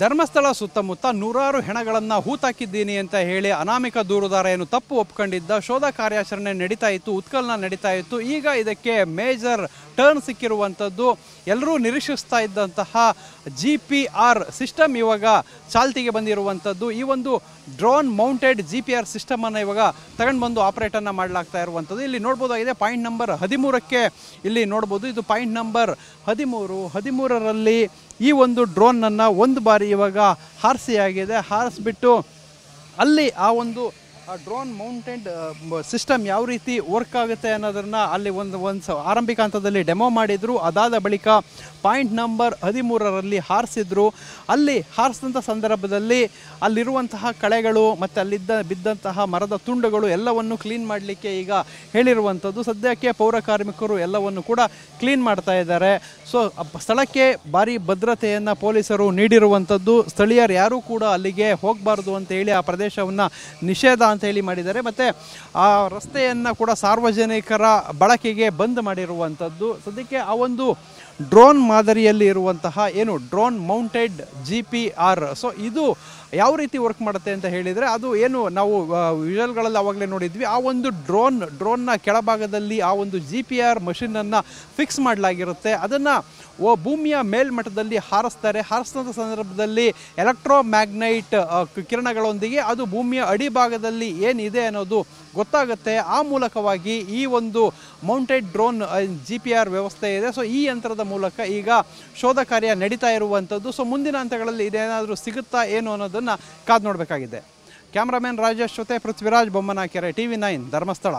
ಧರ್ಮಸ್ಥಳ ಸುತ್ತಮುತ್ತ ನೂರಾರು ಹೆಣಗಳನ್ನು ಹೂತಾಕಿದ್ದೀನಿ ಅಂತ ಹೇಳಿ ಅನಾಮಿಕ ದೂರುದಾರ ಏನು ತಪ್ಪು ಒಪ್ಕೊಂಡಿದ್ದ ಶೋಧ ಕಾರ್ಯಾಚರಣೆ ನಡೀತಾ ಇತ್ತು, ಉತ್ಕಲನ ನಡೀತಾ ಇತ್ತು. ಈಗ ಇದಕ್ಕೆ ಮೇಜರ್ ಟರ್ನ್ ಸಿಕ್ಕಿರುವಂಥದ್ದು. ಎಲ್ಲರೂ ನಿರೀಕ್ಷಿಸ್ತಾ ಇದ್ದಂತಹ GPR ಸಿಸ್ಟಮ್ ಇವಾಗ ಚಾಲ್ತಿಗೆ ಬಂದಿರುವಂಥದ್ದು. ಈ ಒಂದು ಡ್ರೋನ್ ಮೌಂಟೆಡ್ GPR ಸಿಸ್ಟಮನ್ನು ಇವಾಗ ತಗೊಂಡು ಬಂದು ಆಪರೇಟನ್ನು ಮಾಡಲಾಗ್ತಾ ಇರುವಂಥದ್ದು. ಇಲ್ಲಿ ನೋಡ್ಬೋದಾಗಿದೆ ಪಾಯಿಂಟ್ ನಂಬರ್ 13ಕ್ಕೆ ಇಲ್ಲಿ ನೋಡ್ಬೋದು. ಇದು ಪಾಯಿಂಟ್ ನಂಬರ್ 13ರಲ್ಲಿ ಈ ಒಂದು ಡ್ರೋನನ್ನು ಒಂದು ಬಾರಿ ಇವಾಗ ಹಾರಿಸಿಯಾಗಿದೆ. ಹಾರಿಸ್ಬಿಟ್ಟು ಅಲ್ಲಿ ಆ ಒಂದು ಡ್ರೋನ್ ಮೌಂಟೆಡ್ ಸಿಸ್ಟಮ್ ಯಾವ ರೀತಿ ವರ್ಕ್ ಆಗುತ್ತೆ ಅನ್ನೋದನ್ನು ಅಲ್ಲಿ ಒಂದು ಆರಂಭಿಕ ಹಂತದಲ್ಲಿ ಡೆಮೋ ಮಾಡಿದರು. ಅದಾದ ಬಳಿಕ ಪಾಯಿಂಟ್ ನಂಬರ್ 13ರಲ್ಲಿ ಹಾರಿಸಿದ್ರು. ಅಲ್ಲಿ ಹಾರಿಸಿದಂಥ ಸಂದರ್ಭದಲ್ಲಿ ಅಲ್ಲಿರುವಂತಹ ಕಳೆಗಳು ಮತ್ತು ಬಿದ್ದಂತಹ ಮರದ ತುಂಡುಗಳು ಎಲ್ಲವನ್ನು ಕ್ಲೀನ್ ಮಾಡಲಿಕ್ಕೆ ಈಗ ಹೇಳಿರುವಂಥದ್ದು. ಸದ್ಯಕ್ಕೆ ಪೌರ ಕಾರ್ಮಿಕರು ಎಲ್ಲವನ್ನು ಕೂಡ ಕ್ಲೀನ್ ಮಾಡ್ತಾ ಇದ್ದಾರೆ. ಸೊ ಸ್ಥಳಕ್ಕೆ ಭಾರಿ ಭದ್ರತೆಯನ್ನು ಪೊಲೀಸರು ನೀಡಿರುವಂಥದ್ದು. ಸ್ಥಳೀಯರು ಯಾರೂ ಕೂಡ ಅಲ್ಲಿಗೆ ಹೋಗಬಾರ್ದು ಅಂತ ಹೇಳಿ ಆ ಪ್ರದೇಶವನ್ನು ನಿಷೇಧ ಅಂತ ಹೇಳಿ ಮಾಡಿದ್ದಾರೆ. ಮತ್ತು ಆ ರಸ್ತೆಯನ್ನು ಕೂಡ ಸಾರ್ವಜನಿಕರ ಬಳಕೆಗೆ ಬಂದ್ ಮಾಡಿರುವಂಥದ್ದು. ಸದ್ಯಕ್ಕೆ ಆ ಒಂದು ಡ್ರೋನ್ ಮಾದರಿಯಲ್ಲಿ ಇರುವಂತಹ ಏನು ಡ್ರೋನ್ ಮೌಂಟೆಡ್ GPR, ಸೊ ಇದು ಯಾವ ರೀತಿ ವರ್ಕ್ ಮಾಡುತ್ತೆ ಅಂತ ಹೇಳಿದರೆ, ಅದು ಏನು ನಾವು ವಿಜುವಲ್ಗಳಲ್ಲಿ ಆವಾಗಲೇ ನೋಡಿದ್ವಿ, ಆ ಒಂದು ಡ್ರೋನ್ನ ಕೆಳಭಾಗದಲ್ಲಿ ಆ ಒಂದು GPR ಮಷಿನನ್ನು ಫಿಕ್ಸ್ ಮಾಡಲಾಗಿರುತ್ತೆ. ಅದನ್ನು ಭೂಮಿಯ ಮೇಲ್ಮಟ್ಟದಲ್ಲಿ ಹಾರಿಸ್ತಾರೆ. ಹಾರಿಸಿದ ಸಂದರ್ಭದಲ್ಲಿ ಎಲೆಕ್ಟ್ರೋಮ್ಯಾಗ್ನೈಟ್ ಕಿರಣಗಳೊಂದಿಗೆ ಅದು ಭೂಮಿಯ ಅಡಿಭಾಗದಲ್ಲಿ ಏನಿದೆ ಅನ್ನೋದು ಗೊತ್ತಾಗುತ್ತೆ. ಆ ಮೂಲಕವಾಗಿ ಈ ಒಂದು ಮೌಂಟೆಡ್ ಡ್ರೋನ್ GPR ವ್ಯವಸ್ಥೆ ಇದೆ. ಸೊ ಈ ಯಂತ್ರದ ಮೂಲಕ ಈಗ ಶೋಧ ಕಾರ್ಯ ನಡೀತಾ ಇರುವಂಥದ್ದು. ಸೊ ಮುಂದಿನ ಹಂತಗಳಲ್ಲಿ ಇದೇನಾದರೂ ಸಿಗುತ್ತಾ ಏನು ಅನ್ನೋದನ್ನು ಕಾದು ನೋಡಬೇಕಾಗಿದೆ. ಕ್ಯಾಮ್ರಾಮನ್ ರಾಜೇಶ್ ಜೊತೆ ಪೃಥ್ವಿರಾಜ್ ಬೊಮ್ಮನಕೆರೆ, TV9 ಧರ್ಮಸ್ಥಳ.